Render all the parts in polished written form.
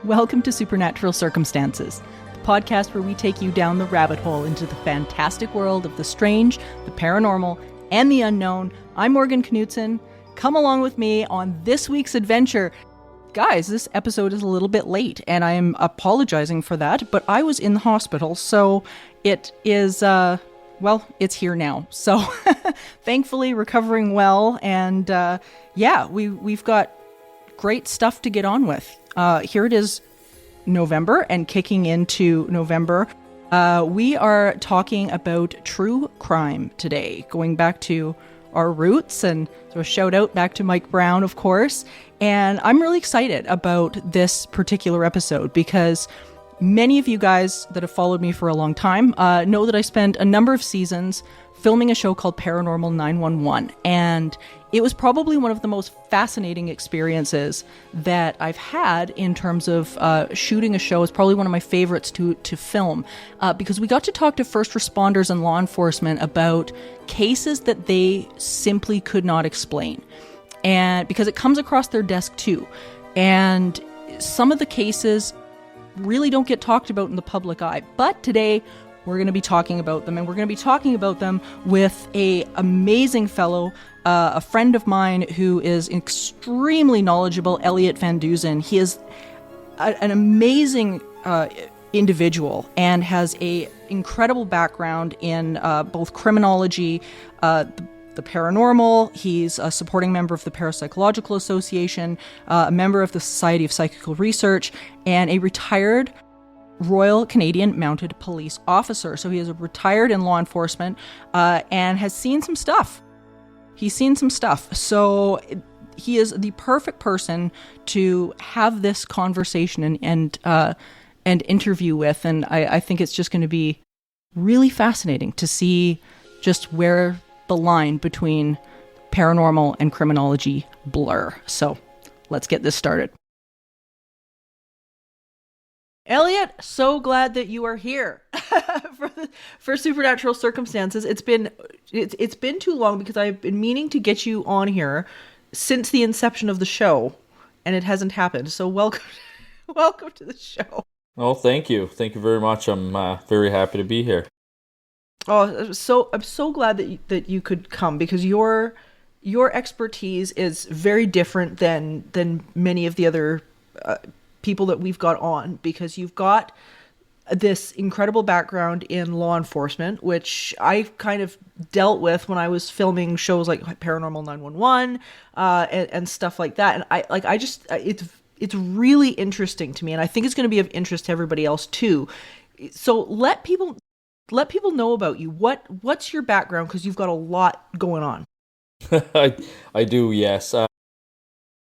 Welcome to Supernatural Circumstances, the podcast where we take you down the rabbit hole into the fantastic world of the strange, the paranormal, and the unknown. I'm Morgan Knudsen. Come along with me on this week's adventure. Guys, this episode is a little bit late, and I am apologizing for that, but I was in the hospital, so it is, it's here now. So, thankfully, recovering well, and we've got great stuff to get on with. Here it is, November, and kicking into November, we are talking about true crime today, going back to our roots, and so a shout out back to Mike Brown, of course. And I'm really excited about this particular episode because many of you guys that have followed me for a long time know that I spent a number of seasons filming a show called Paranormal 911, and it was probably one of the most fascinating experiences that I've had in terms of shooting a show. It's probably one of my favorites to film because we got to talk to first responders and law enforcement about cases that they simply could not explain, and because it comes across their desk too. And some of the cases really don't get talked about in the public eye, but today we're going to be talking about them, and we're going to be talking about them with a amazing fellow, a friend of mine who is extremely knowledgeable, Elliott Van Dusen. He is an amazing individual and has a incredible background in both criminology, the paranormal. He's a supporting member of the Parapsychological Association, a member of the Society of Psychical Research, and a retired Royal Canadian Mounted Police officer. So he is retired in law enforcement and has seen some stuff. He's seen some stuff. So he is the perfect person to have this conversation and interview with. And I think it's just going to be really fascinating to see just where the line between paranormal and criminology blur. So let's get this started. Elliot, so glad that you are here for Supernatural Circumstances. It's been too long because I've been meaning to get you on here since the inception of the show, and it hasn't happened. So welcome to the show. Oh, thank you very much. I'm very happy to be here. Oh, I'm so glad that you could come because your expertise is very different than many of the other people that we've got on, because you've got this incredible background in law enforcement, which I kind of dealt with when I was filming shows like Paranormal 911 and stuff like that. And it's really interesting to me, and I think it's going to be of interest to everybody else too. So let people know about you. What's your background? Because you've got a lot going on. I do, yes.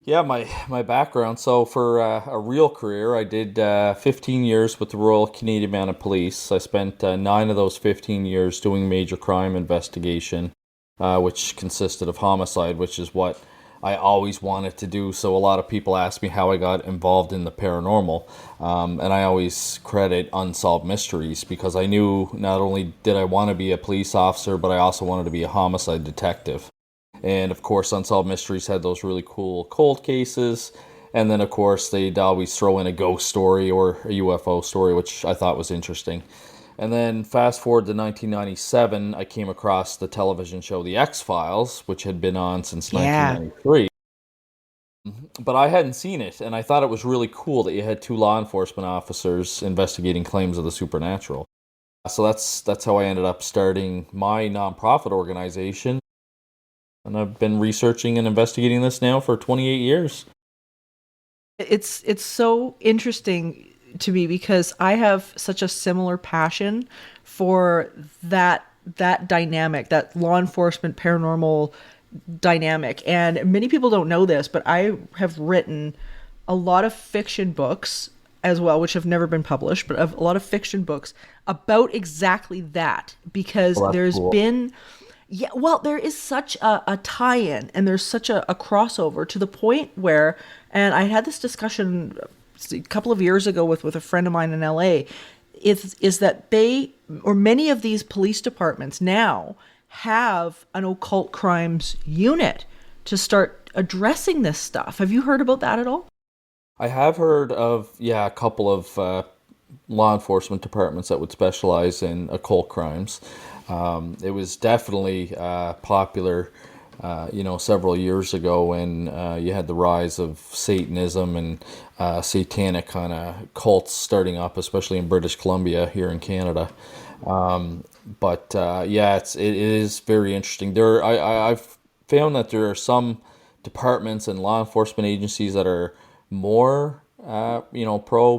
My background. So for a real career, I did 15 years with the Royal Canadian Mounted Police. I spent 9 of those 15 years doing major crime investigation, which consisted of homicide, which is what I always wanted to do. So a lot of people ask me how I got involved in the paranormal, and I always credit unsolved mysteries, because I knew not only did I want to be a police officer, but I also wanted to be a homicide detective. And of course, Unsolved Mysteries had those really cool cold cases. And then, of course, they'd always throw in a ghost story or a UFO story, which I thought was interesting. And then fast forward to 1997, I came across the television show The X-Files, which had been on since 1993. But I hadn't seen it, and I thought it was really cool that you had 2 law enforcement officers investigating claims of the supernatural. So that's how I ended up starting my nonprofit organization. And I've been researching and investigating this now for 28 years. It's so interesting to me because I have such a similar passion for that dynamic, that law enforcement paranormal dynamic. And many people don't know this, but I have written a lot of fiction books as well, which have never been published, but a lot of fiction books about exactly that, because there's cool. There is such a tie-in, and there's such a crossover to the point where, and I had this discussion a couple of years ago with a friend of mine in LA, is that many of these police departments now have an occult crimes unit to start addressing this stuff. Have you heard about that at all? I have heard of, yeah, a couple of law enforcement departments that would specialize in occult crimes. It was definitely popular, several years ago when you had the rise of Satanism and satanic kind of cults starting up, especially in British Columbia here in Canada. But yeah, it is very interesting. I've found that there are some departments and law enforcement agencies that are more pro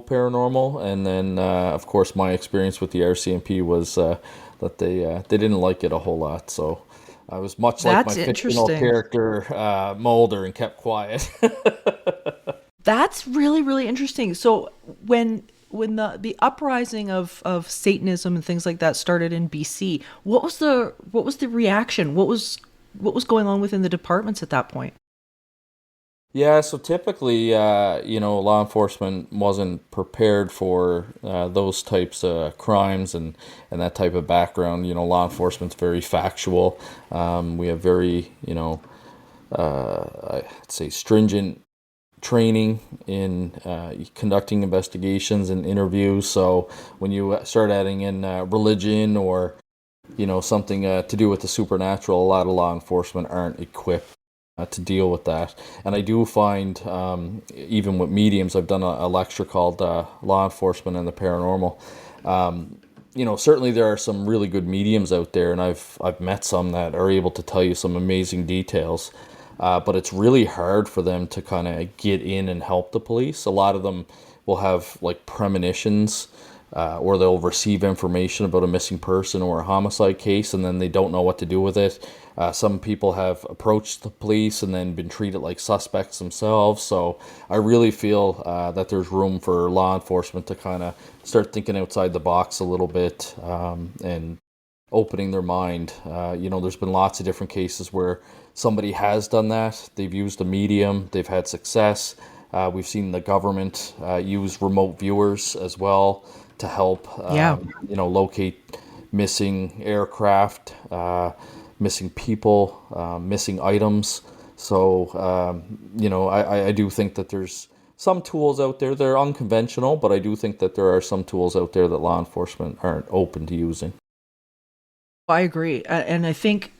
paranormal, and then of course my experience with the RCMP was that they didn't like it a whole lot. So I was much like my That's fictional interesting. character Mulder and kept quiet. That's really, really interesting. So when the uprising of Satanism and things like that started in BC, what was the reaction? What was going on within the departments at that point? Yeah, so typically, law enforcement wasn't prepared for those types of crimes and that type of background. Law enforcement's very factual. We have very, I'd say stringent training in conducting investigations and interviews. So when you start adding in religion or, something to do with the supernatural, a lot of law enforcement aren't equipped to deal with that. And I do find, even with mediums, I've done a lecture called Law Enforcement and the Paranormal. Certainly there are some really good mediums out there, and I've met some that are able to tell you some amazing details. But it's really hard for them to kind of get in and help the police. A lot of them will have like premonitions, or they'll receive information about a missing person or a homicide case, and then they don't know what to do with it. Some people have approached the police and then been treated like suspects themselves. So I really feel that there's room for law enforcement to kind of start thinking outside the box a little bit, and opening their mind. There's been lots of different cases where somebody has done that. They've used a medium, they've had success. We've seen the government use remote viewers as well to help, Yeah. locate missing aircraft, missing people, missing items. So, I do think that there's some tools out there. They're unconventional, but I do think that there are some tools out there that law enforcement aren't open to using. I agree. And I think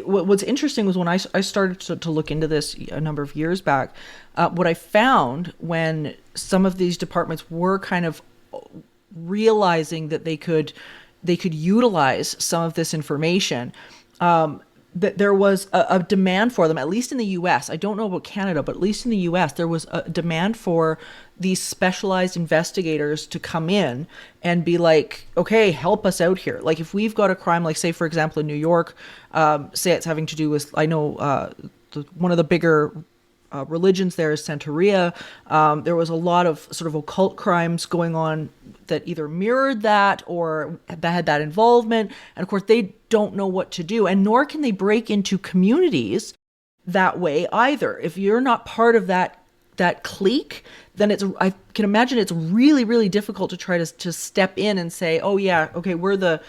what's interesting was when I started to look into this a number of years back, what I found when some of these departments were kind of realizing that they could utilize some of this information, that there was a demand for them, at least in the US. I don't know about Canada, but at least in the US, there was a demand for these specialized investigators to come in and be like, okay, help us out here. Like if we've got a crime, like say, for example, in New York, say it's having to do with, I know one of the bigger religions there is Santeria. There was a lot of sort of occult crimes going on that either mirrored that or that had that involvement. And of course, they don't know what to do, and nor can they break into communities that way either. If you're not part of that clique, then I can imagine it's really, really difficult to try to step in and say, oh yeah, okay, we're the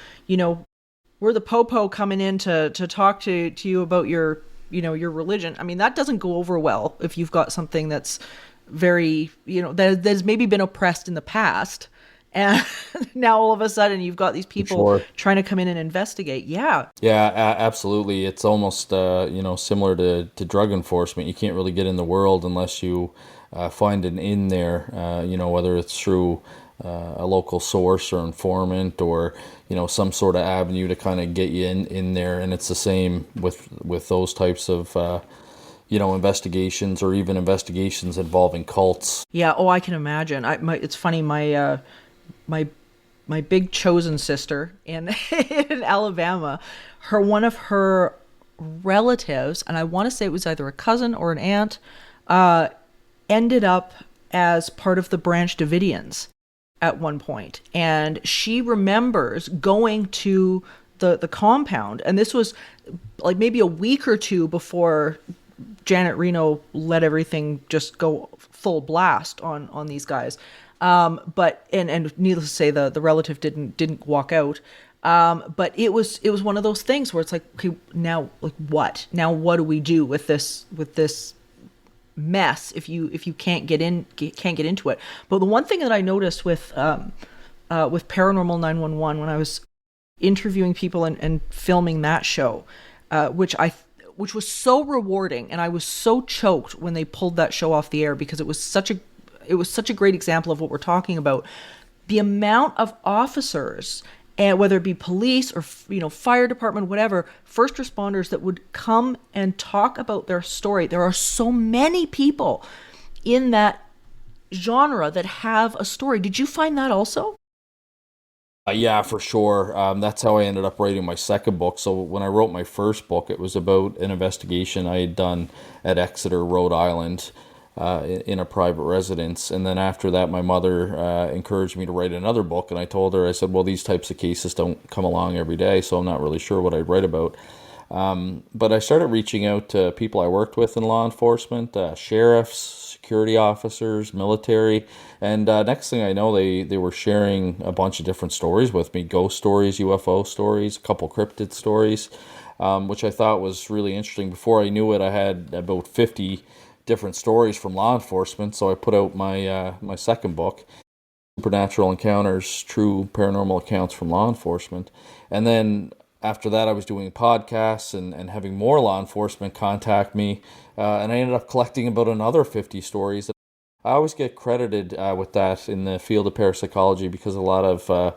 popo coming in to talk to you about your religion. I mean, that doesn't go over well if you've got something that's very, that's maybe been oppressed in the past. And now all of a sudden you've got these people Sure. trying to come in and investigate. Yeah. Yeah, absolutely. It's almost similar to drug enforcement. You can't really get in the world unless you find an in there. Whether it's through a local source or informant or some sort of avenue to kind of get you in there. And it's the same with those types of investigations or even investigations involving cults. Yeah. Oh, I can imagine. It's funny. My my big chosen sister in in Alabama, one of her relatives, and I want to say it was either a cousin or an aunt, ended up as part of the Branch Davidians at one point, and she remembers going to the compound, and this was like maybe a week or two before Janet Reno let everything just go full blast on these guys. But needless to say, the relative didn't walk out. But it was one of those things where it's like, okay, now like what? Now what do we do with this mess if you can't get into it. But the one thing that I noticed with Paranormal 911 when I was interviewing people and filming that show, which was so rewarding, and I was so choked when they pulled that show off the air because it was such a great example of what we're talking about. The amount of officers, and whether it be police or fire department, whatever, first responders that would come and talk about their story. There are so many people in that genre that have a story. Did you find that also? Yeah, for sure. That's how I ended up writing my second book. So when I wrote my first book, it was about an investigation I had done at Exeter, Rhode Island, in a private residence. And then after that, my mother encouraged me to write another book. And I told her, I said, well, these types of cases don't come along every day, so I'm not really sure what I'd write about. But I started reaching out to people I worked with in law enforcement, sheriffs, security officers, military, and next thing I know, they were sharing a bunch of different stories with me, ghost stories, UFO stories, a couple cryptid stories, which I thought was really interesting. Before I knew it, I had about 50 different stories from law enforcement, so I put out my second book, Supernatural Encounters, True Paranormal Accounts from Law Enforcement. And then after that, I was doing podcasts and having more law enforcement contact me. And I ended up collecting about another 50 stories. I always get credited with that in the field of parapsychology because a lot of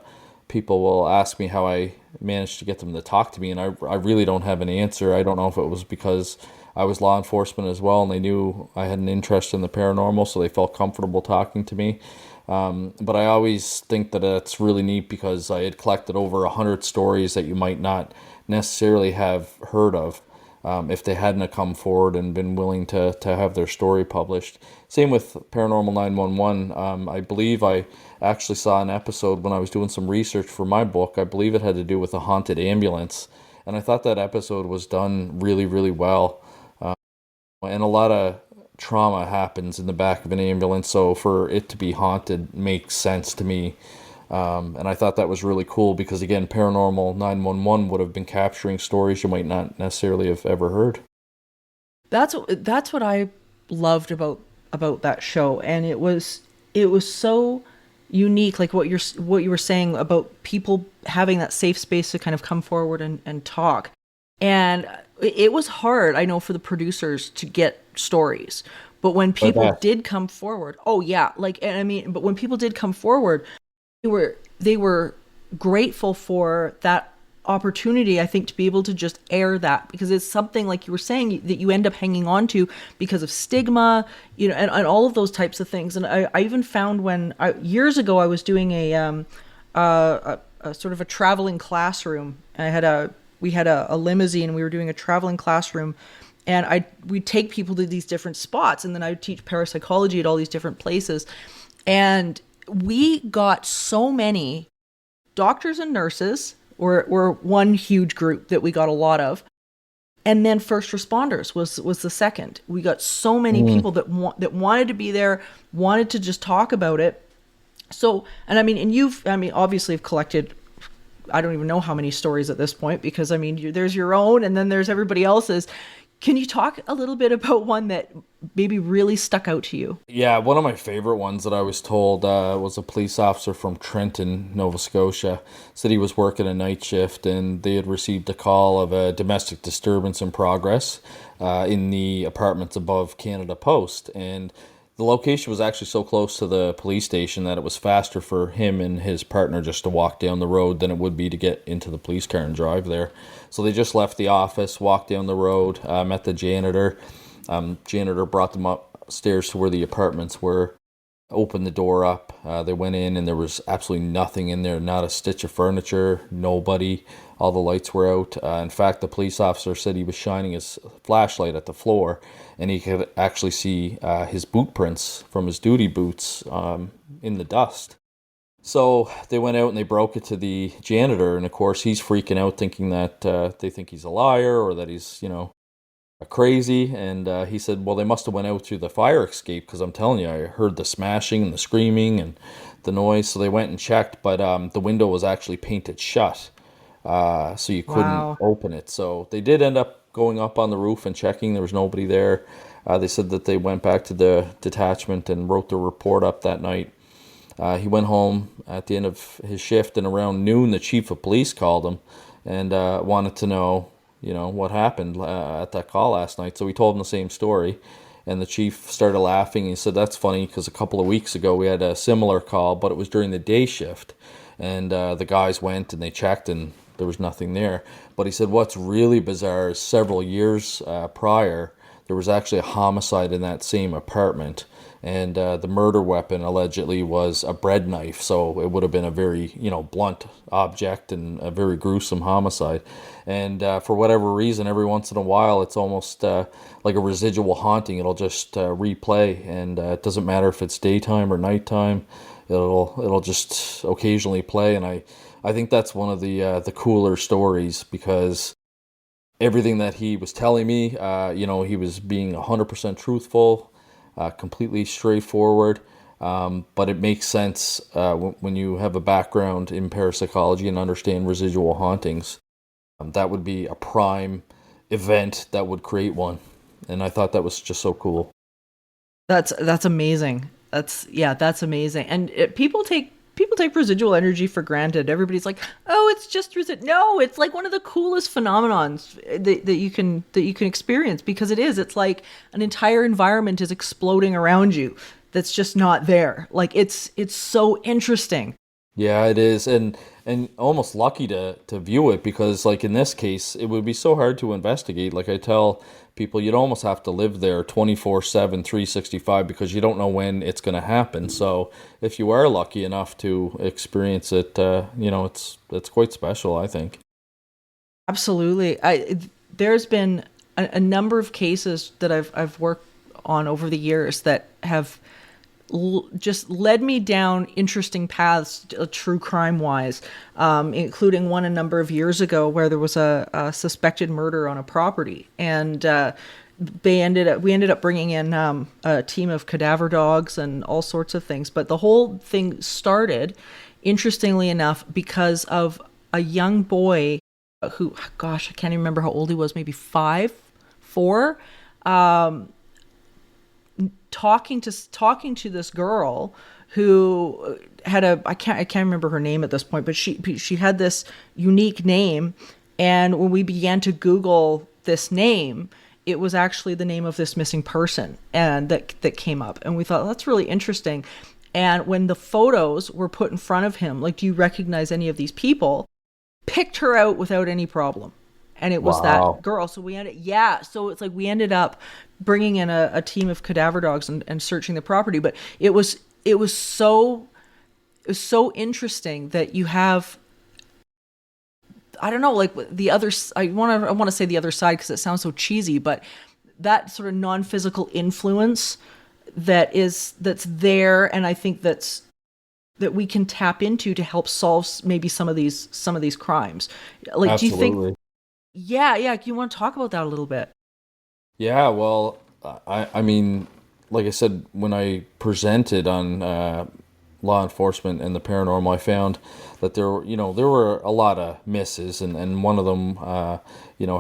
people will ask me how I managed to get them to talk to me. And I really don't have an answer. I don't know if it was because I was law enforcement as well and they knew I had an interest in the paranormal, so they felt comfortable talking to me. But I always think that it's really neat because I had collected over 100 stories that you might not necessarily have heard of if they hadn't have come forward and been willing to have their story published. Same with Paranormal 911. I believe I actually saw an episode when I was doing some research for my book. I believe it had to do with a haunted ambulance. And I thought that episode was done really, really well. And a lot of trauma happens in the back of an ambulance, so for it to be haunted makes sense to me. And I thought that was really cool because, again, Paranormal 911 would have been capturing stories you might not necessarily have ever heard. That's what I loved about that show, and it was so unique, like what you were saying about people having that safe space to kind of come forward and talk. And it was hard, I know, for the producers to get stories. But when Like people that. did come forward, oh yeah, like, and I mean, but when people did come forward, they were grateful for that opportunity, I think, to be able to just air that, because it's something, like you were saying, that you end up hanging on to because of stigma, and all of those types of things. And I even found years ago I was doing a sort of a traveling classroom. We had a limousine, and we were doing a traveling classroom, and we'd take people to these different spots, and then I would teach parapsychology at all these different places. And we got so many doctors and nurses, were one huge group that we got a lot of. And then first responders was the second. We got so many Mm. people that wanted to be there, wanted to just talk about it. So, and I mean, obviously have collected, I don't even know how many stories at this point, because I mean, there's your own and then there's everybody else's. Can you talk a little bit about one that maybe really stuck out to you? Yeah, one of my favorite ones that I was told was a police officer from Trenton, Nova Scotia, said he was working a night shift and they had received a call of a domestic disturbance in progress in the apartments above Canada Post. And the location was actually so close to the police station that it was faster for him and his partner just to walk down the road than it would be to get into the police car and drive there. So they just left the office, walked down the road, met the janitor. Janitor brought them upstairs to where the apartments were, opened the door up. They went in and there was absolutely nothing in there, not a stitch of furniture, nobody. All the lights were out. In fact, the police officer said he was shining his flashlight at the floor and he could actually see his boot prints from his duty boots in the dust. So they went out and they broke it to the janitor, and of course he's freaking out, thinking that they think he's a liar or that he's, crazy. And he said, well, they must have went out through the fire escape, because I'm telling you, I heard the smashing and the screaming and the noise. So they went and checked, but the window was actually painted shut, so you couldn't Wow. open it. So they did end up going up on the roof and checking. There was nobody there. They said that they went back to the detachment and wrote the report up that night. He went home at the end of his shift, and around noon, the chief of police called him and wanted to know, what happened at that call last night. So we told him the same story, and the chief started laughing. He said, "That's funny because a couple of weeks ago we had a similar call, but it was during the day shift, and the guys went and they checked, and there was nothing there." But he said, "What's really bizarre is several years prior, there was actually a homicide in that same apartment." And the murder weapon allegedly was a bread knife, so it would have been a very, blunt object and a very gruesome homicide. And for whatever reason, every once in a while, it's almost like a residual haunting. It'll just replay, and it doesn't matter if it's daytime or nighttime. It'll just occasionally play, and I think that's one of the cooler stories, because everything that he was telling me, he was being 100% truthful. Completely straightforward, but it makes sense when you have a background in parapsychology and understand residual hauntings. That would be a prime event that would create one, and I thought that was just so cool. That's amazing. That's amazing. And people take residual energy for granted. Everybody's like, "Oh, it's just No, it's like one of the coolest phenomenons that you can experience, because it is. It's like an entire environment is exploding around you that's just not there. Like it's so interesting." Yeah, it is, and almost lucky to view it, because like in this case, it would be so hard to investigate. Like I tell people, you'd almost have to live there 24/7, 365, because you don't know when it's going to happen. So if you are lucky enough to experience it, it's quite special, I think. Absolutely. There's been a number of cases that I've worked on over the years that have just led me down interesting paths, true crime wise, including one a number of years ago where there was a suspected murder on a property, and we ended up bringing in a team of cadaver dogs and all sorts of things. But the whole thing started, interestingly enough, because of a young boy who, gosh, I can't even remember how old he was, maybe 4, talking to this girl who had I can't remember her name at this point, but she had this unique name, and when we began to Google this name, it was actually the name of this missing person, and that came up, and we thought, that's really interesting. And when the photos were put in front of him, like, "Do you recognize any of these people?" picked her out without any problem. And it was Wow. that girl. So so it's like we ended up bringing in a team of cadaver dogs and searching the property. But it was so interesting that you have, I don't know, like the other, I want to say the other side because it sounds so cheesy, but that sort of non-physical influence that's there, and I think that we can tap into to help solve maybe some of these crimes. Like, do you think? Absolutely. Yeah. You want to talk about that a little bit? Yeah, well, I mean, like I said, when I presented on law enforcement and the paranormal, I found that there were a lot of misses, and one of them,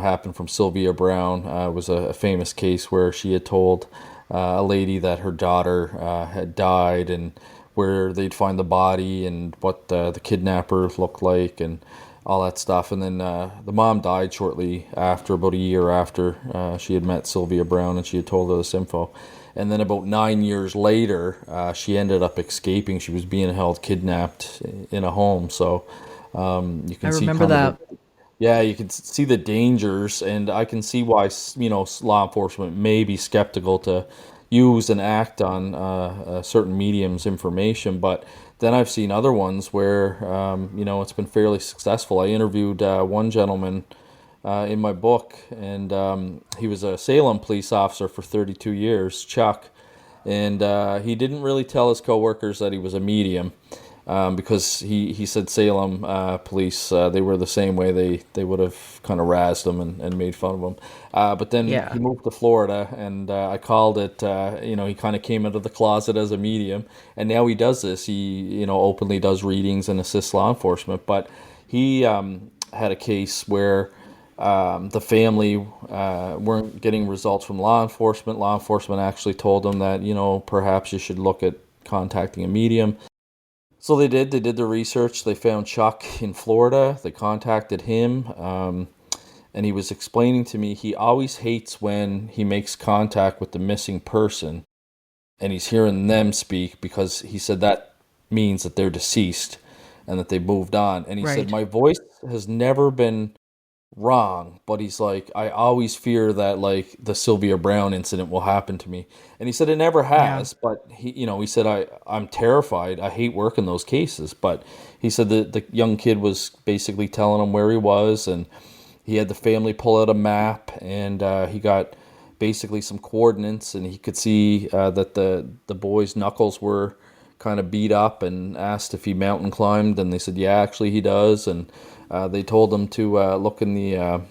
happened from Sylvia Brown. Was a famous case where she had told a lady that her daughter had died, and where they'd find the body and what the kidnapper looked like and all that stuff. And then the mom died shortly after, about a year after she had met Sylvia Brown and she had told her this info. And then about 9 years later, she ended up escaping. She was being held kidnapped in a home. So you can I see remember that. yeah, you can see the dangers, and I can see why law enforcement may be skeptical to use and act on a certain medium's information. But then I've seen other ones where it's been fairly successful. I interviewed one gentleman in my book, and he was a Salem police officer for 32 years, Chuck, and he didn't really tell his coworkers that he was a medium. Because he said Salem police, they were the same way. They would have kind of razzed him and made fun of him. But then Yeah. he moved to Florida, and I called it, he kind of came out of the closet as a medium, and now he does this. He, openly does readings and assists law enforcement. But he had a case where the family weren't getting results from law enforcement. Law enforcement actually told them that, perhaps you should look at contacting a medium. So they did. They did the research. They found Chuck in Florida. They contacted him, and he was explaining to me he always hates when he makes contact with the missing person and he's hearing them speak, because he said that means that they're deceased and that they moved on. And he said, Right. my voice has never been wrong, but he's like, I always fear that like the Sylvia Brown incident will happen to me. And he said it never Yeah. has, but he said, I'm terrified. I hate working those cases. But he said that the young kid was basically telling him where he was, and he had the family pull out a map, and he got basically some coordinates, and he could see that the boy's knuckles were kind of beat up, and asked if he mountain climbed, and they said, yeah, actually he does. And they told him to look in the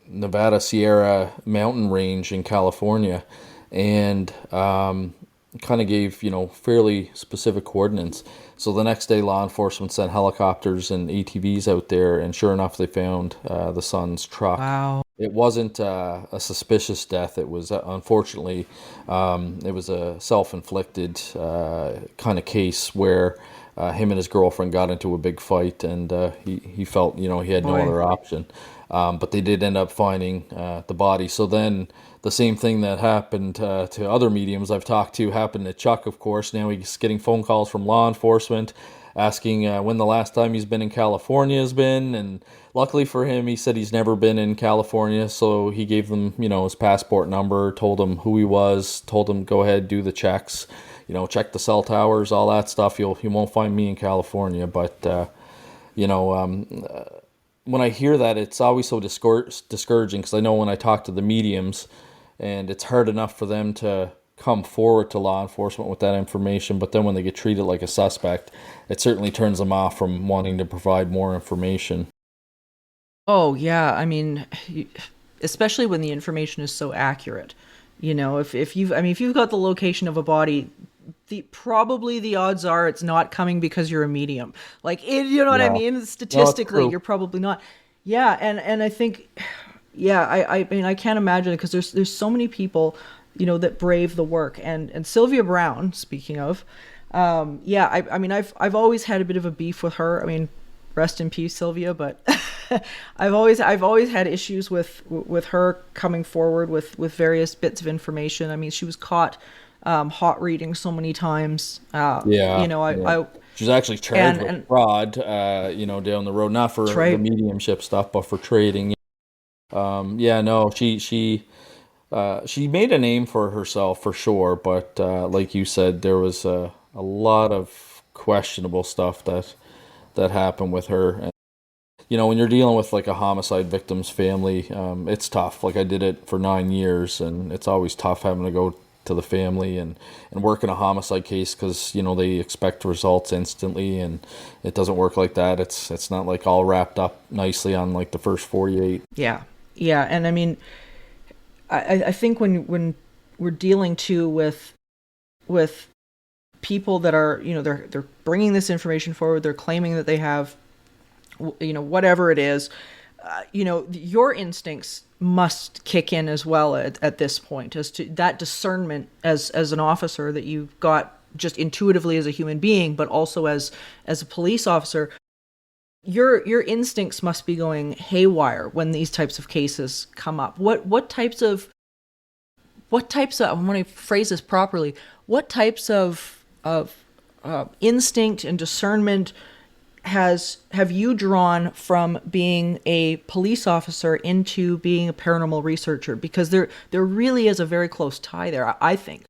Nevada Sierra mountain range in California, and kind of gave, fairly specific coordinates. So the next day, law enforcement sent helicopters and ATVs out there, and sure enough, they found the son's truck. Wow. It wasn't a suspicious death. It was, unfortunately, it was a self-inflicted kind of case where him and his girlfriend got into a big fight, and he felt, he had no Boy. other option. But they did end up finding the body. So then the same thing that happened to other mediums I've talked to happened to Chuck, of course. Now he's getting phone calls from law enforcement asking when the last time he's been in California has been. And luckily for him, he said he's never been in California. So he gave them, his passport number, told them who he was, told him go ahead, do the checks, check the cell towers, all that stuff. You won't find me in California. But, when I hear that, it's always so discouraging, because I know when I talk to the mediums, and it's hard enough for them to come forward to law enforcement with that information, but then when they get treated like a suspect, it certainly turns them off from wanting to provide more information. Oh, yeah. I mean, especially when the information is so accurate. If you've got the location of a body, probably the odds are it's not coming because you're a medium. Like, you know what I Yeah. mean? No, it's Statistically, true. you're probably not. Yeah, and I think, yeah, I mean, I can't imagine it, because there's so many people, that brave the work. And Sylvia Brown, speaking of, yeah, I mean, I've always had a bit of a beef with her. I mean, rest in peace, Sylvia, but I've always had issues with her coming forward with various bits of information. I mean, she was caught hot reading so many times. Yeah, yeah. I She's actually charged with and fraud, down the road, not for that's the right. mediumship stuff, but for trading. Yeah, no, she made a name for herself for sure, but like you said, there was a lot of questionable stuff that happened with her. And, when you're dealing with like a homicide victim's family, it's tough. Like I did it for 9 years, and it's always tough having to go to the family and work in a homicide case, because they expect results instantly, and it doesn't work like that. It's not like all wrapped up nicely on like the first 48. Yeah, yeah, and I mean, I think when we're dealing too with people that are, they're bringing this information forward, they're claiming that they have, whatever it is, your instincts must kick in as well at this point, as to that discernment as an officer that you've got just intuitively as a human being, but also as a police officer. Your instincts must be going haywire when these types of cases come up. What types of I want to phrase this properly. What types of instinct and discernment have you drawn from being a police officer into being a paranormal researcher? Because there really is a very close tie there, I think.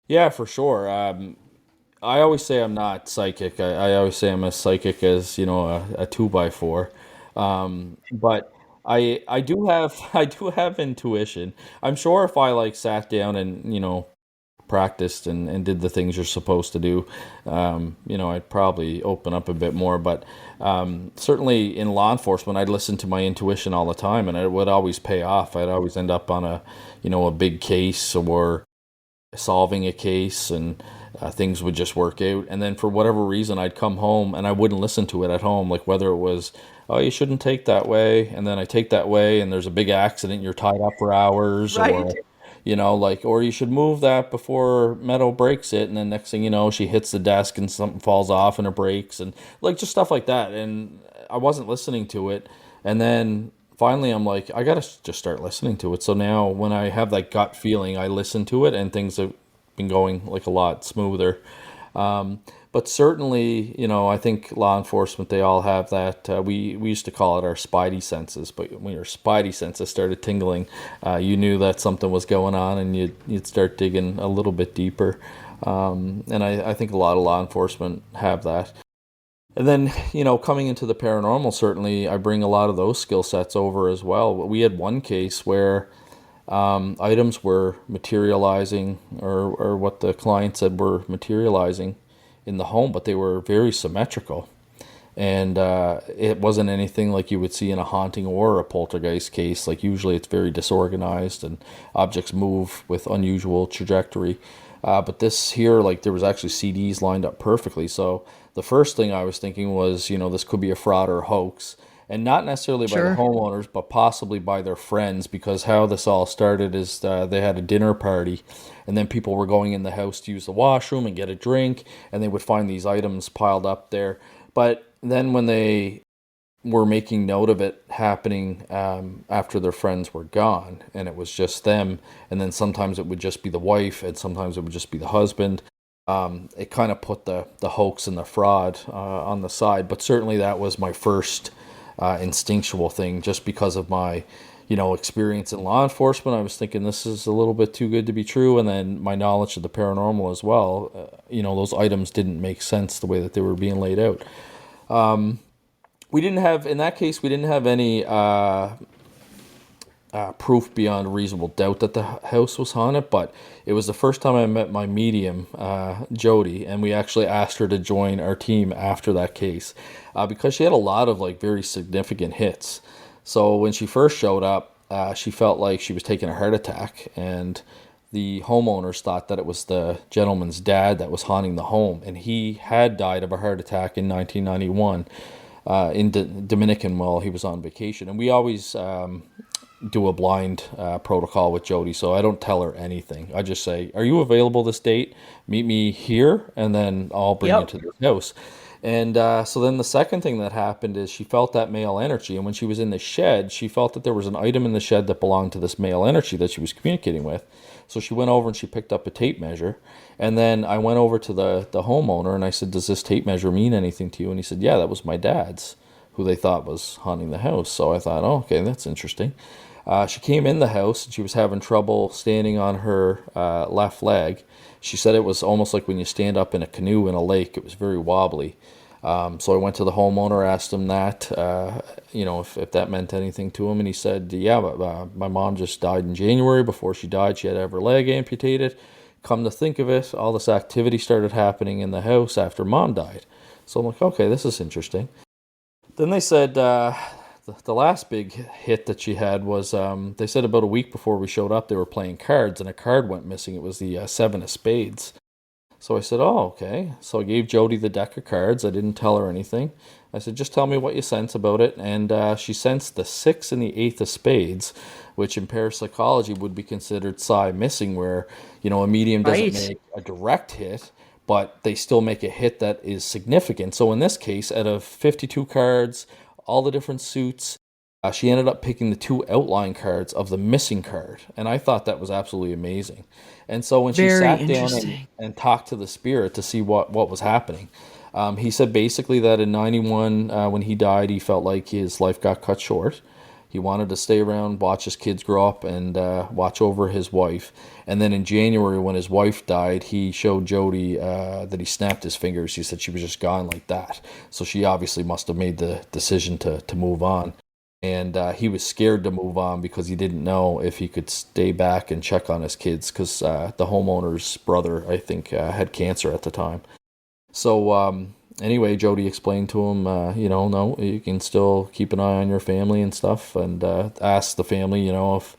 Yeah, for sure. I always say I'm not psychic. I always say I'm as psychic as, a two by four. But I do have I do have intuition. I'm sure if I like sat down and, practiced and did the things you're supposed to do, I'd probably open up a bit more. But certainly in law enforcement, I'd listen to my intuition all the time, and it would always pay off. I'd always end up on a big case, or solving a case, and things would just work out. And then for whatever reason, I'd come home and I wouldn't listen to it at home. Like whether it was, oh, you shouldn't take that way, and then I take that way, and there's a big accident, you're tied up for hours, Right. or like, or you should move that before Meadow breaks it, and then next thing you know, she hits the desk and something falls off and it breaks, and like just stuff like that. And I wasn't listening to it, and then finally I'm like, I gotta just start listening to it. So now when I have that gut feeling, I listen to it, and things have been going like a lot smoother. But certainly, I think law enforcement, they all have that. We used to call it our spidey senses, but when your spidey senses started tingling, you knew that something was going on, and you'd start digging a little bit deeper. And I think a lot of law enforcement have that. And then, coming into the paranormal, certainly I bring a lot of those skill sets over as well. We had one case where items were materializing, or what the client said were materializing in the home, but they were very symmetrical. And it wasn't anything like you would see in a haunting or a poltergeist case. Like usually it's very disorganized and objects move with unusual trajectory. But this here, like there was actually CDs lined up perfectly. So the first thing I was thinking was, this could be a fraud or a hoax. And not necessarily by the Sure. homeowners, but possibly by their friends, because how this all started is they had a dinner party, and then people were going in the house to use the washroom and get a drink, and they would find these items piled up there. But then when they were making note of it happening after their friends were gone, and it was just them, and then sometimes it would just be the wife, and sometimes it would just be the husband, it kind of put the hoax and the fraud on the side. But certainly that was my first instinctual thing, just because of my experience in law enforcement. I was thinking this is a little bit too good to be true, and then my knowledge of the paranormal as well. Those items didn't make sense the way that they were being laid out. We didn't have, in that case, we didn't have any proof beyond reasonable doubt that the house was haunted, but it was the first time I met my medium, Jody, and we actually asked her to join our team after that case, because she had a lot of like very significant hits. So when she first showed up, she felt like she was taking a heart attack, and the homeowners thought that it was the gentleman's dad that was haunting the home, and he had died of a heart attack in 1991 in Dominican while he was on vacation. And we always do a blind protocol with Jody, so I don't tell her anything. I just say, "Are you available this date? Meet me here, and then I'll bring you Yep. to the house." And so then the second thing that happened is she felt that male energy, and when she was in the shed, she felt that there was an item in the shed that belonged to this male energy that she was communicating with. So she went over and she picked up a tape measure, and then I went over to the homeowner and I said, "Does this tape measure mean anything to you?" And he said, "Yeah, that was my dad's, who they thought was haunting the house." So I thought, oh, okay, that's interesting. She came in the house and she was having trouble standing on her left leg. She said it was almost like when you stand up in a canoe in a lake. It was very wobbly. So I went to the homeowner, asked him that, if that meant anything to him. And he said, yeah, but, my mom just died in January. Before she died, she had to have her leg amputated. Come to think of it, all this activity started happening in the house after mom died. So I'm like, okay, this is interesting. Then they said the last big hit that she had was, they said about a week before we showed up, they were playing cards, and a card went missing. It was the seven of spades. So I said, oh, okay. So I gave Jody the deck of cards. I didn't tell her anything. I said, just tell me what you sense about it. And she sensed the six and the eighth of spades, which in parapsychology would be considered psi missing, where, a medium doesn't Right. make a direct hit, but they still make a hit that is significant. So in this case, out of 52 cards, all the different suits, she ended up picking the two outline cards of the missing card. And I thought that was absolutely amazing. And so when she Very sat down interesting. and talked to the spirit to see what was happening, he said basically that in 91, when he died, he felt like his life got cut short. He wanted to stay around, watch his kids grow up, and watch over his wife. And then in January, when his wife died, he showed Jody that he snapped his fingers. He said she was just gone like that. So she obviously must have made the decision to move on. And he was scared to move on because he didn't know if he could stay back and check on his kids, because the homeowner's brother, I think, had cancer at the time. So anyway, Jody explained to him, no, you can still keep an eye on your family and stuff, and ask the family, if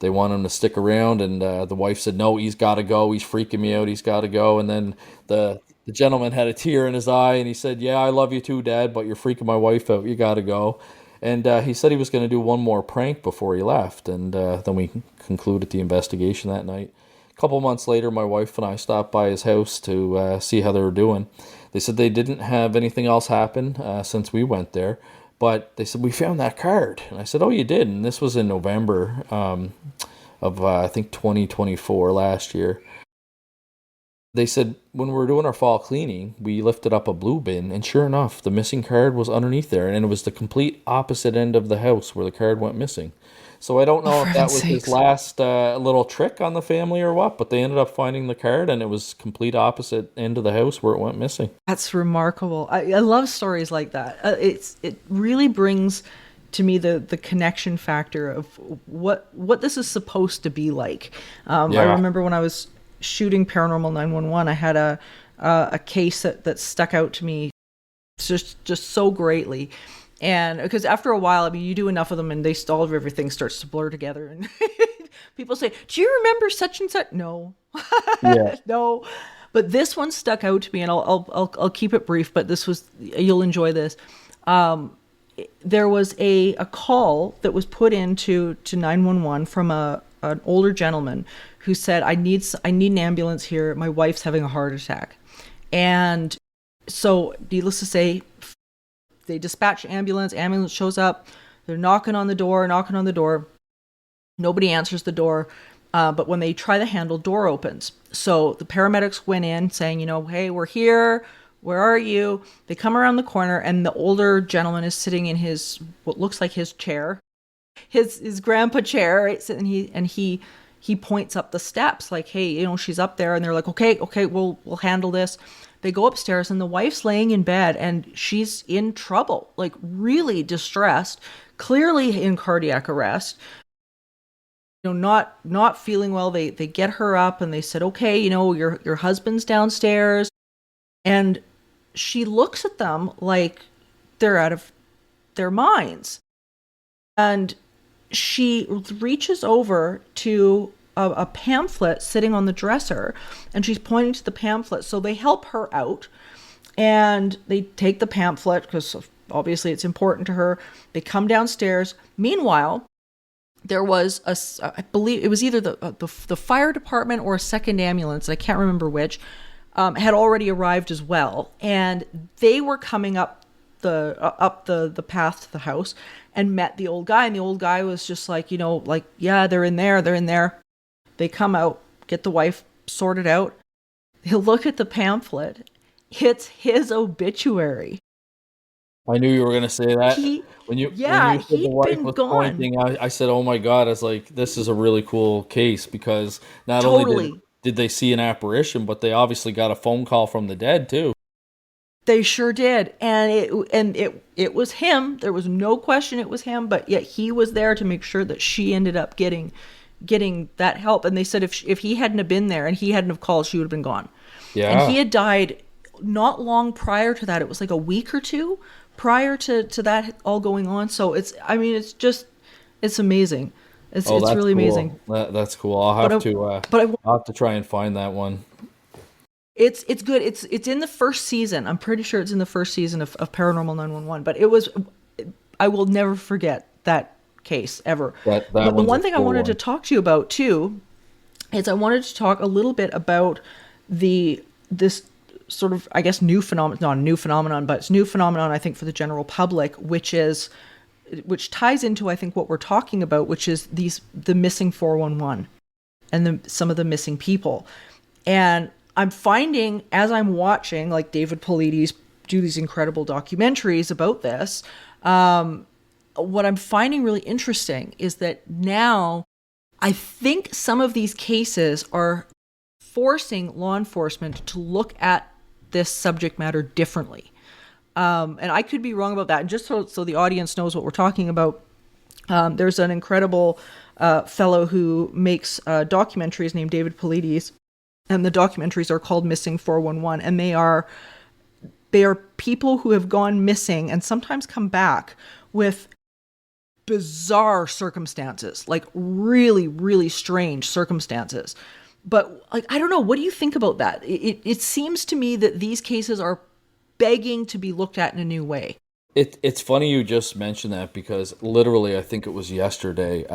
they want him to stick around, and the wife said, no, he's got to go. He's freaking me out. He's got to go. And then the gentleman had a tear in his eye, and he said, yeah, I love you too, Dad, but you're freaking my wife out. You got to go. And he said he was going to do one more prank before he left, and then we concluded the investigation that night. A couple months later, my wife and I stopped by his house to see how they were doing. They said they didn't have anything else happen since we went there, but they said, we found that card. And I said, oh, you did? And this was in November of, I think, 2024, last year. They said, when we were doing our fall cleaning, we lifted up a blue bin, and sure enough, the missing card was underneath there, and it was the complete opposite end of the house where the card went missing. So I don't know if that was his last little trick on the family or what, but they ended up finding the card, and it was complete opposite end of the house where it went missing. That's remarkable. I love stories like that. It really brings to me the connection factor of what this is supposed to be like. I remember when I was shooting Paranormal 911, I had a case that stuck out to me just so greatly. And because after a while, I mean, you do enough of them and all of everything starts to blur together. And people say, do you remember such and such? No. Yeah. No. But this one stuck out to me, and I'll keep it brief, but you'll enjoy this. There was a call that was put into 911 from an older gentleman who said, I need an ambulance here. My wife's having a heart attack. And so, needless to say, they dispatch ambulance shows up. They're knocking on the door. Nobody answers the door. But when they try the handle, door opens. So the paramedics went in saying, hey, we're here. Where are you? They come around the corner, and the older gentleman is sitting in what looks like his chair, his grandpa chair, right? And he points up the steps like, hey, she's up there. And they're like, okay, we'll handle this. They go upstairs, and the wife's laying in bed, and she's in trouble, like really distressed, clearly in cardiac arrest. Not feeling well. They get her up, and they said, okay, your husband's downstairs. And she looks at them like they're out of their minds. And she reaches over to a pamphlet sitting on the dresser, and she's pointing to the pamphlet. So they help her out, and they take the pamphlet because obviously it's important to her. They come downstairs. Meanwhile, there was I believe it was either the fire department or a second ambulance, I can't remember which, had already arrived as well, and they were coming up the path to the house and met the old guy, and the old guy was just like, yeah, they're in there. They come out, get the wife sorted out. He'll look at the pamphlet. It's his obituary. I knew you were going to say that. When you said the wife was pointing, I said, oh my God, I was like, this is a really cool case, because not only did they see an apparition, but they obviously got a phone call from the dead too. They sure did. And it was him. There was no question it was him, but yet he was there to make sure that she ended up getting that help. And they said if he hadn't have been there and he hadn't have called, she would have been gone. Yeah. And he had died not long prior to that. It was like a week or two prior to that all going on. So it's amazing. It's really cool. Amazing. That's cool. I'll have to try and find that one. It's good. It's in the first season. I'm pretty sure it's in the first season of Paranormal 911. But I will never forget that case ever. But the one thing I wanted to talk to you about too is I wanted to talk a little bit about this sort of, I guess, new phenomenon, not a new phenomenon, but it's new phenomenon, I think, for the general public, which ties into, I think, what we're talking about, which is the missing 411 and some of the missing people. And I'm finding, as I'm watching, like David Paulides do these incredible documentaries about this, what I'm finding really interesting is that now I think some of these cases are forcing law enforcement to look at this subject matter differently. And I could be wrong about that. And just so the audience knows what we're talking about, there's an incredible fellow who makes documentaries named David Paulides. And the documentaries are called Missing 411. And they are people who have gone missing and sometimes come back with bizarre circumstances, like really, really strange circumstances. But like, I don't know, what do you think about that? It seems to me that these cases are begging to be looked at in a new way. It's funny you just mentioned that because literally I think it was yesterday.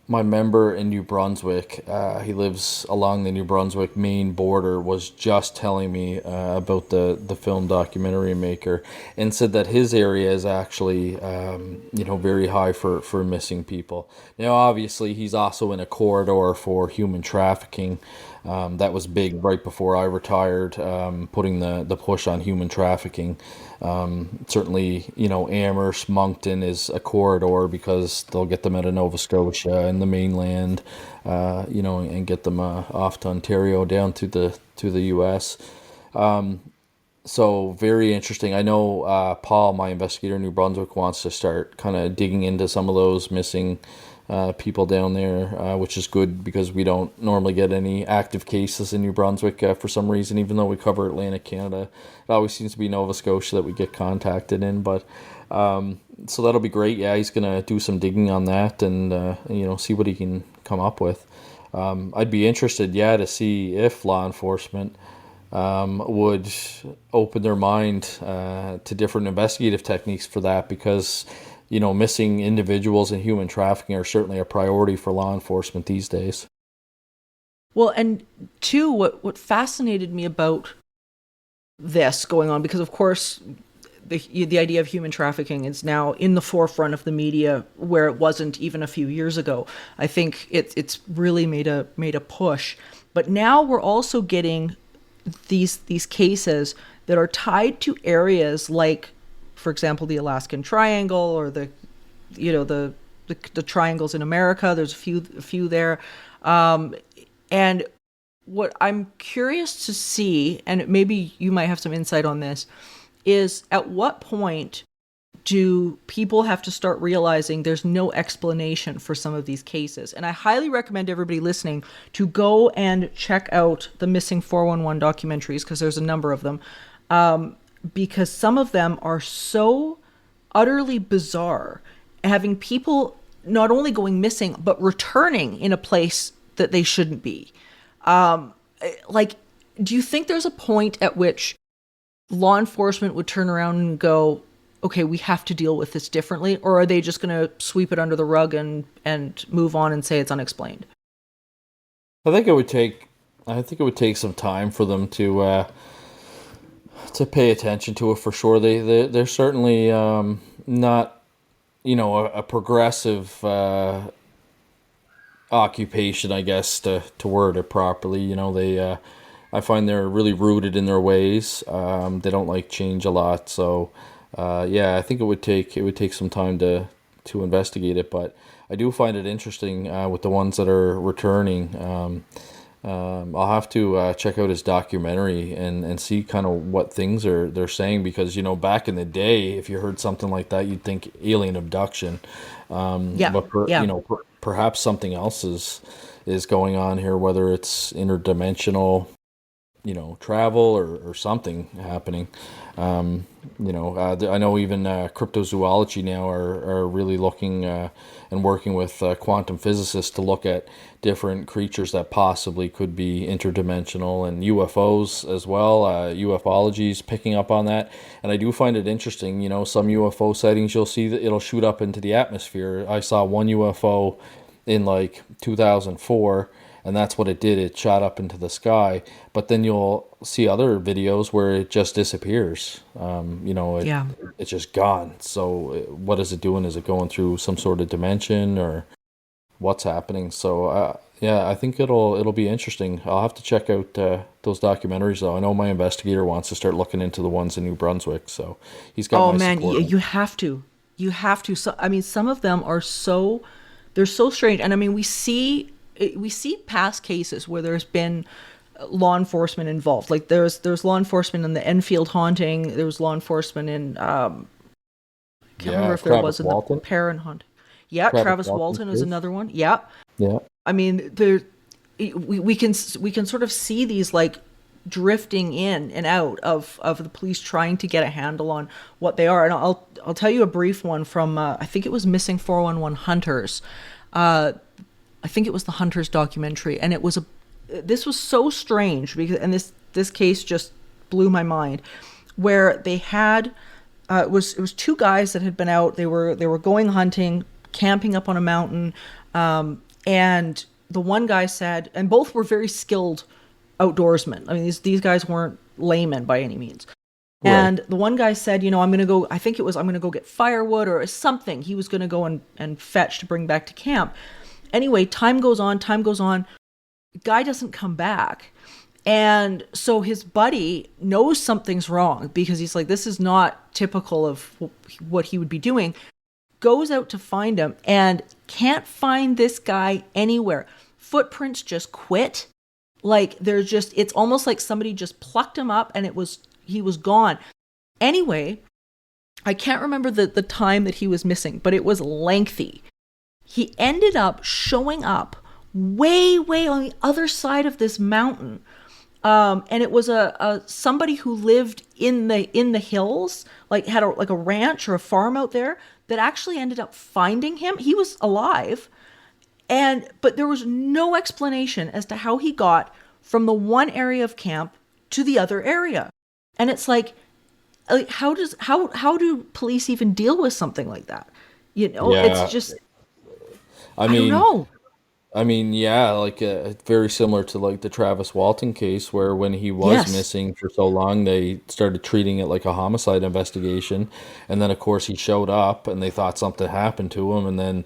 My member in New Brunswick, he lives along the New Brunswick Maine border, was just telling me about the film documentary maker, and said that his area is actually very high for missing people. Now obviously he's also in a corridor for human trafficking. That was big right before I retired, putting the push on human trafficking. Certainly, Amherst, Moncton is a corridor because they'll get them out of Nova Scotia and the mainland, and get them off to Ontario down to the U.S. So very interesting. I know Paul, my investigator in New Brunswick, wants to start kind of digging into some of those missing people down there, which is good because we don't normally get any active cases in New Brunswick for some reason, even though we cover Atlantic Canada. It always seems to be Nova Scotia that we get contacted in, but so that'll be great. Yeah, he's going to do some digging on that and, see what he can come up with. I'd be interested, to see if law enforcement would open their mind to different investigative techniques for that because missing individuals and human trafficking are certainly a priority for law enforcement these days. Well, and two, what fascinated me about this going on, because of course the idea of human trafficking is now in the forefront of the media where it wasn't even a few years ago. I think it's really made a push. But now we're also getting these cases that are tied to areas like, for example, the Alaskan Triangle or the triangles in America. There's a few there. And what I'm curious to see, and maybe you might have some insight on this, is at what point do people have to start realizing there's no explanation for some of these cases? And I highly recommend everybody listening to go and check out the Missing 411 documentaries, because there's a number of them. Because some of them are so utterly bizarre, having people not only going missing, but returning in a place that they shouldn't be. Do you think there's a point at which law enforcement would turn around and go, okay, we have to deal with this differently? Or are they just going to sweep it under the rug and move on and say it's unexplained? I think it would take some time for them to pay attention to it for sure. They're certainly not, a progressive occupation, I guess, to word it properly. I find they're really rooted in their ways. They don't like change a lot. So, I think it would take some time to investigate it. But I do find it interesting with the ones that are returning. I'll have to check out his documentary and see kind of what things they're saying, because back in the day, if you heard something like that, you'd think alien abduction. But perhaps something else is going on here, whether it's interdimensional, travel or something happening. I know even cryptozoology now are really looking and working with quantum physicists to look at different creatures that possibly could be interdimensional, and UFOs as well. Ufology is picking up on that, and I do find it interesting. Some UFO sightings, you'll see that it'll shoot up into the atmosphere. I saw one UFO in like 2004. And that's what it did. It shot up into the sky. But then you'll see other videos where it just disappears. It's just gone. So what is it doing? Is it going through some sort of dimension, or what's happening? So I think it'll be interesting. I'll have to check out those documentaries, though. I know my investigator wants to start looking into the ones in New Brunswick. So he's got my support. Oh man, you have to. You have to. So I mean, some of them are they're so strange. And I mean, we see past cases where there's been law enforcement involved. Like there's law enforcement in the Enfield haunting. There was law enforcement in I can't remember if there was in the Perrin haunting. Yeah, Travis Walton is another one. Yeah. Yeah. I mean, we can sort of see these like drifting in and out of the police trying to get a handle on what they are. And I'll tell you a brief one from I think it was Missing 411 Hunters. I think it was the Hunters documentary, and this was so strange because, and this case just blew my mind, where they had it was two guys that had been out. They were going hunting, camping up on a mountain, and the one guy said, and both were very skilled outdoorsmen. I mean, these guys weren't laymen by any means. Right. And the one guy said, I'm going to go, I think it was, I'm going to go get firewood or something. He was going to go and fetch to bring back to camp. Anyway, time goes on. Guy doesn't come back. And so his buddy knows something's wrong because he's like, this is not typical of what he would be doing. Goes out to find him and can't find this guy anywhere. Footprints just quit. Like it's almost like somebody just plucked him up and he was gone. Anyway, I can't remember the time that he was missing, but it was lengthy. He ended up showing up way, way on the other side of this mountain. And it was a somebody who lived in the hills, like had a ranch or a farm out there, that actually ended up finding him. He was alive. But there was no explanation as to how he got from the one area of camp to the other area. And it's like how do police even deal with something like that? It's just, I don't know. I mean, yeah, like very similar to like the Travis Walton case, where when he was missing for so long, they started treating it like a homicide investigation, and then of course he showed up, and they thought something happened to him, and then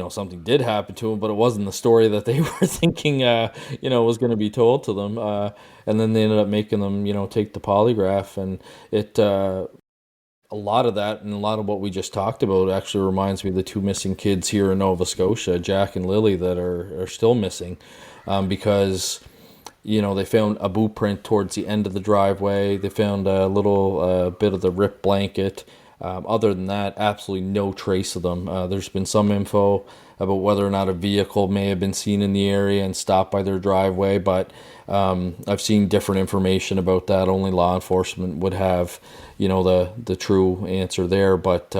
something did happen to him, but it wasn't the story that they were thinking was going to be told to them, and then they ended up making them take the polygraph, and it. A lot of that and a lot of what we just talked about actually reminds me of the two missing kids here in Nova Scotia, Jack and Lily, that are still missing because, they found a boot print towards the end of the driveway. They found a little bit of the ripped blanket. Other than that, absolutely no trace of them. There's been some info about whether or not a vehicle may have been seen in the area and stopped by their driveway, but I've seen different information about that. Only law enforcement would have, the true answer there. But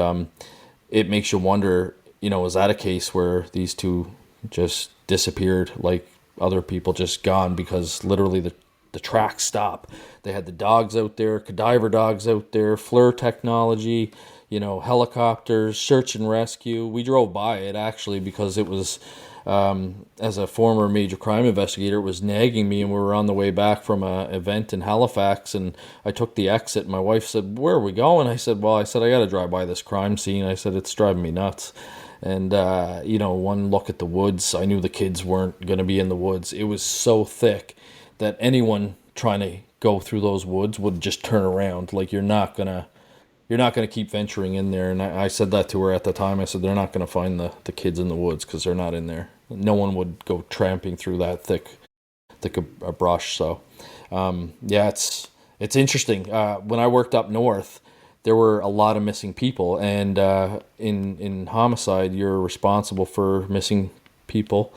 it makes you wonder, is that a case where these two just disappeared, like other people just gone because literally the tracks stop? They had the dogs out there, cadaver dogs out there, FLIR technology, helicopters, search and rescue. We drove by it actually because it was, as a former major crime investigator, it was nagging me, and we were on the way back from an event in Halifax, and I took the exit. My wife said, "Where are we going?" I said, I got to drive by this crime scene. I said, it's driving me nuts. And, one look at the woods, I knew the kids weren't going to be in the woods. It was so thick that anyone trying to go through those woods would just turn around. Like, you're not going to keep venturing in there. And I said that to her at the time. I said, they're not going to find the kids in the woods because they're not in there. No one would go tramping through that thick a brush. So, it's interesting. When I worked up north, there were a lot of missing people. And in homicide, you're responsible for missing people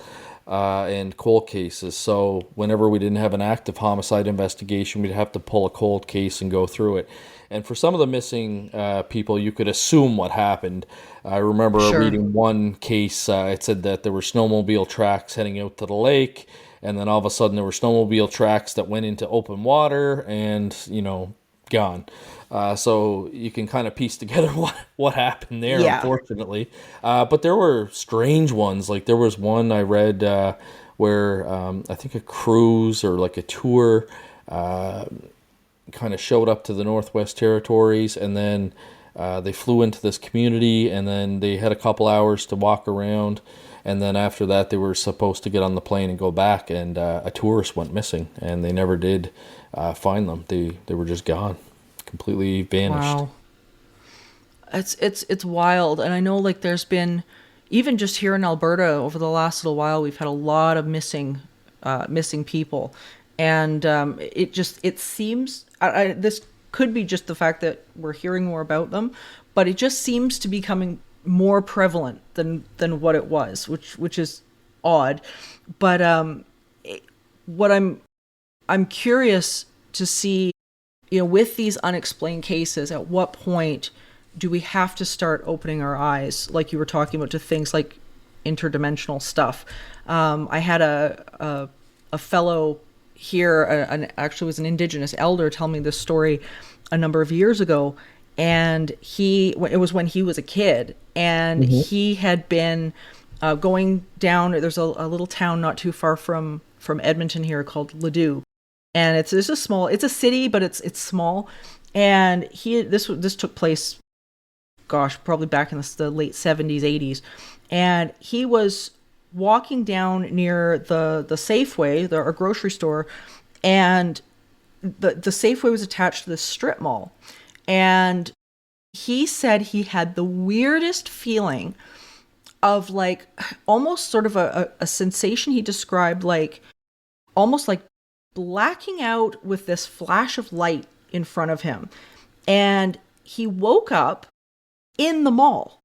and cold cases. So whenever we didn't have an active homicide investigation, we'd have to pull a cold case and go through it. And for some of the missing people, you could assume what happened. I remember reading one case. It said that there were snowmobile tracks heading out to the lake, and then all of a sudden there were snowmobile tracks that went into open water and, gone. So you can kind of piece together what happened there, unfortunately. But there were strange ones. Like there was one I read where I think a cruise or like a tour kind of showed up to the Northwest Territories, and then they flew into this community, and then they had a couple hours to walk around, and then after that they were supposed to get on the plane and go back, and a tourist went missing, and they never did find them. They were just gone, completely vanished. Wow. It's wild. And I know like there's been, even just here in Alberta over the last little while, we've had a lot of missing people. And it seems, this could be just the fact that we're hearing more about them, but it just seems to be becoming more prevalent than what it was, which is odd. But what I'm I'm curious to see, with these unexplained cases, at what point do we have to start opening our eyes, like you were talking about, to things like interdimensional stuff? I had a fellow here, actually was an Indigenous elder, tell me this story a number of years ago, and it was when he was a kid, and he had been going down. There's a little town not too far from Edmonton here called Ladue, and it's a city, but it's small. And this took place, gosh, probably back in the late 70s, 80s, and he was walking down near the Safeway, our grocery store, and the Safeway was attached to this strip mall. And he said he had the weirdest feeling of like almost sort of a sensation he described like almost like blacking out with this flash of light in front of him. And he woke up in the mall.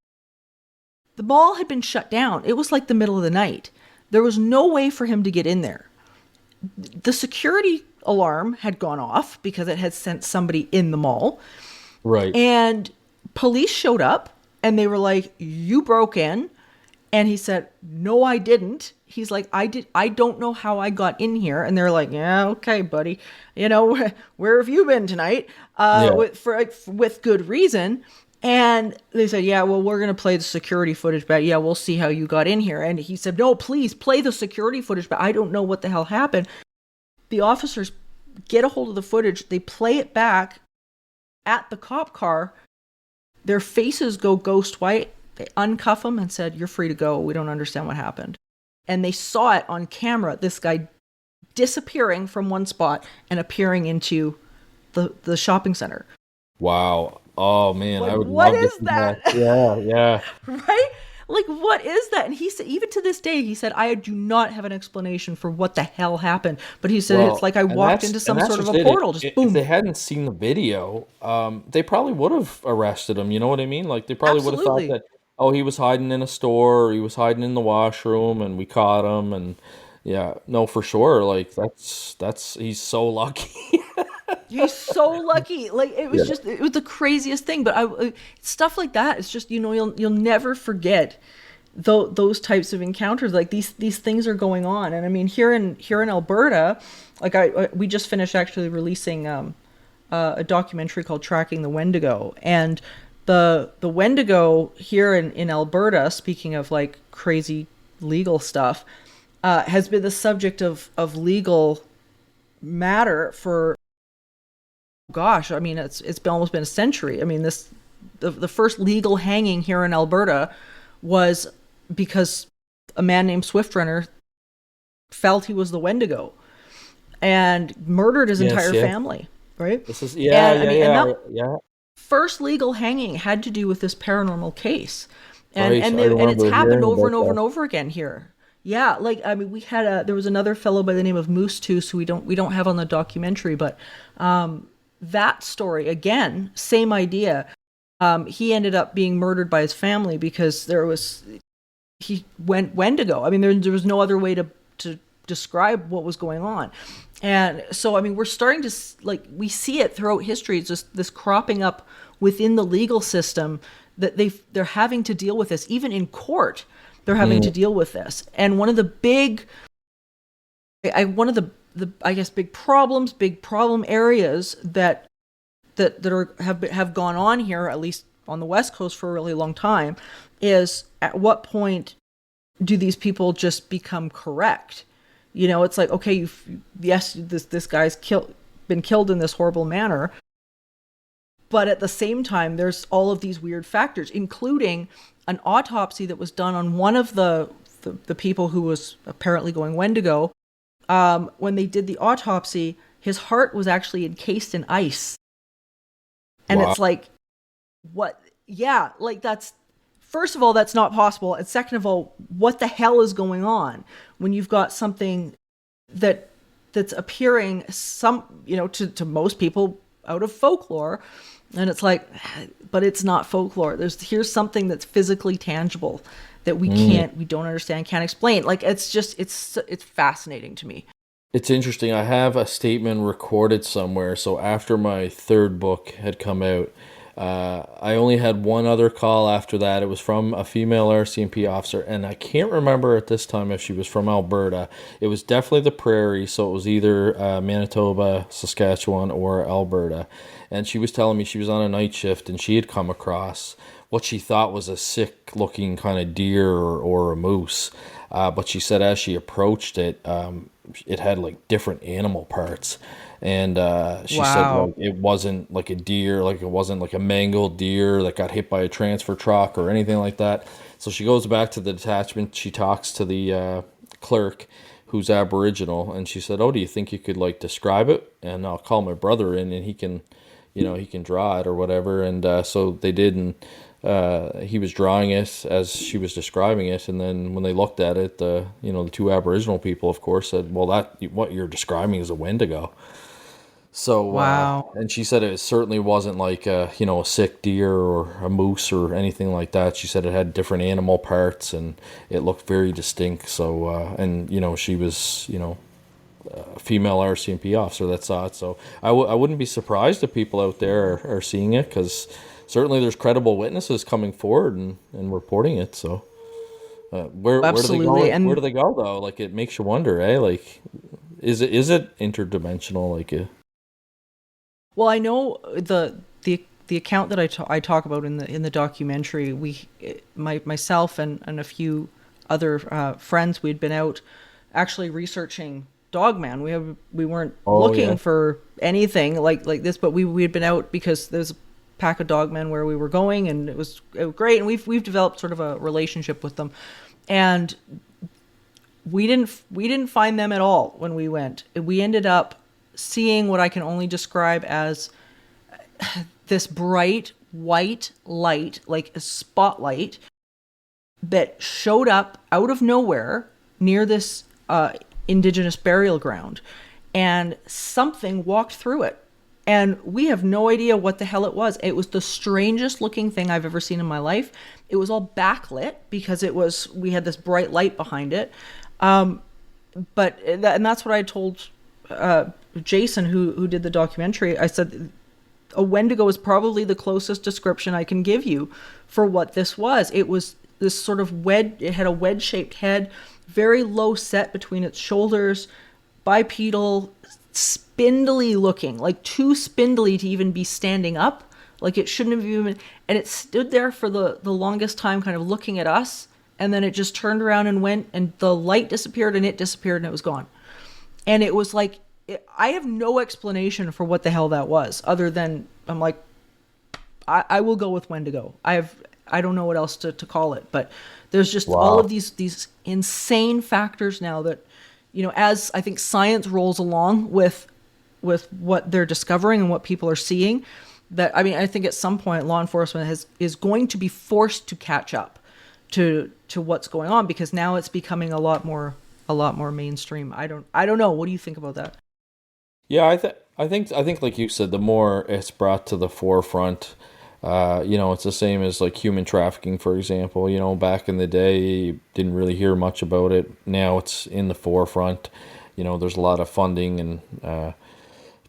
The mall had been shut down. It was like the middle of the night. There was no way for him to get in there. The security alarm had gone off because it had sent somebody in the mall. Right. And police showed up and they were like, "You broke in." And he said, "No, I didn't." He's like, I don't know how I got in here. And they're like, "Yeah, okay, buddy. Where have you been tonight?" With good reason. And they said, "Yeah, well, we're going to play the security footage back. Yeah, we'll see how you got in here." And he said, "No, please play the security footage back. I don't know what the hell happened." The officers get a hold of the footage. They play it back at the cop car. Their faces go ghost white. They uncuff him and said, "You're free to go. We don't understand what happened." And they saw it on camera, this guy disappearing from one spot and appearing into the shopping center. Wow. Oh man, like, I would what love is to see that? Yeah. Right? Like, what is that? And he said, even to this day, he said, "I do not have an explanation for what the hell happened." But he said, it's like I walked into some sort of a portal, just boom. If they hadn't seen the video, they probably would have arrested him. You know what I mean? Like they probably would have thought that, oh, he was hiding in a store, or he was hiding in the washroom, and we caught him. And yeah, no, for sure. Like that's he's so lucky. He's so lucky. Like it was it was the craziest thing. But stuff like that is just, you'll never forget those types of encounters. Like these things are going on. And I mean, here in Alberta, like we just finished actually releasing a documentary called Tracking the Wendigo. And the Wendigo here in Alberta, speaking of like crazy legal stuff, has been the subject of legal matter for, gosh, I mean, it's almost been a century. I mean, the first legal hanging here in Alberta was because a man named Swiftrunner felt he was the Wendigo and murdered his entire family. Right? This is yeah. First legal hanging had to do with this paranormal case, and right. and it's happened over and over and over again here. Yeah, like I mean, we had there was another fellow by the name of Moose Tooth, who we don't have on the documentary, but that story again, same idea. He ended up being murdered by his family because he went Wendigo. I mean, there was no other way to describe what was going on. And so, I mean, we're starting to, like, we see it throughout history. It's just this cropping up within the legal system that they're having to deal with this. Even in court, they're having to deal with this. And one of the big problem areas that have gone on here, at least on the West Coast for a really long time, is at what point do these people just become correct? It's like, okay, this guy's been killed in this horrible manner, but at the same time, there's all of these weird factors, including an autopsy that was done on one of the people who was apparently going Wendigo. When they did the autopsy, his heart was actually encased in ice, and It's like, what? Yeah, like that's. First of all, that's not possible. And second of all, what the hell is going on when you've got something that's appearing to most people out of folklore, and it's like, but it's not folklore. Here's something that's physically tangible that we don't understand, can't explain. Like it's fascinating to me. It's interesting. I have a statement recorded somewhere. So after my third book had come out, I only had one other call after that. It was from a female RCMP officer, and I can't remember at this time if she was from Alberta. It was definitely the prairie, so it was either Manitoba, Saskatchewan, or Alberta. And she was telling me she was on a night shift and she had come across what she thought was a sick looking kind of deer or a moose. But she said as she approached it, it had like different animal parts. And she said Wow. like it wasn't like a deer, like it wasn't like a mangled deer that got hit by a transfer truck or anything like that. So she goes back to the detachment. She talks to the clerk who's Aboriginal, and she said, "Oh, do you think you could like describe it? And I'll call my brother in, and he can, he can draw it or whatever." And so they did, and he was drawing it as she was describing it. And then when they looked at it, the two Aboriginal people, of course, said, "Well, that what you're describing is a Wendigo." So, Wow. and she said it certainly wasn't like a sick deer or a moose or anything like that. She said it had different animal parts and it looked very distinct. So, and she was a female RCMP officer that saw it. So I wouldn't be surprised if people out there are seeing it, because certainly there's credible witnesses coming forward and reporting it. So, where do they go? Absolutely. Where do And they go though? Like it makes you wonder, eh? Like, is it interdimensional? Like, well, I know the account that I talk about in the documentary. Myself and a few other friends, we'd been out actually researching Dogman. We weren't oh looking yeah. for anything like this, but we had been out because there's a pack of dogmen where we were going, and it was great. And we've developed sort of a relationship with them, and we didn't find them at all when we went. We ended up seeing what I can only describe as this bright white light, like a spotlight, that showed up out of nowhere near this indigenous burial ground, and something walked through it. And we have no idea what the hell it was. It was the strangest looking thing I've ever seen in my life. It was all backlit because we had this bright light behind it. And that's what I told Jason, who did the documentary. I said a Wendigo is probably the closest description I can give you for what this was. It was this sort of it had a wedge shaped head, very low set between its shoulders, bipedal, spindly looking, like too spindly to even be standing up. Like it shouldn't have even, and it stood there for the longest time, kind of looking at us. And then it just turned around and went, and the light disappeared, and it disappeared, and it was gone. And it was like, I have no explanation for what the hell that was, other than I'm like, I will go with Wendigo. I don't know what else to call it, but there's just all of Wow. these insane factors now that, as I think science rolls along with what they're discovering and what people are seeing, that I mean, I think at some point law enforcement is going to be forced to catch up to what's going on, because now it's becoming a lot more mainstream. I don't know. What do you think about that? Yeah, I think like you said, the more it's brought to the forefront, it's the same as like human trafficking, for example. Back in the day, you didn't really hear much about it. Now it's in the forefront. There's a lot of funding and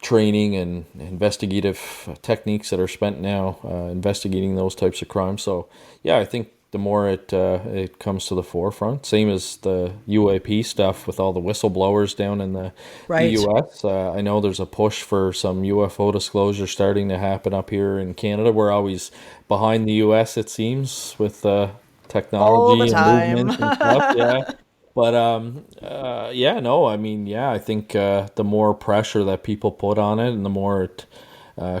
training and investigative techniques that are spent now investigating those types of crimes. So yeah, I think the more it comes to the forefront, same as the UAP stuff with all the whistleblowers down in the Right. U.S. I know there's a push for some UFO disclosure starting to happen up here in Canada. We're always behind the U.S., it seems, with All the technology and time. movement and stuff. Yeah. But yeah, no, I mean, yeah, I think the more pressure that people put on it, and the more it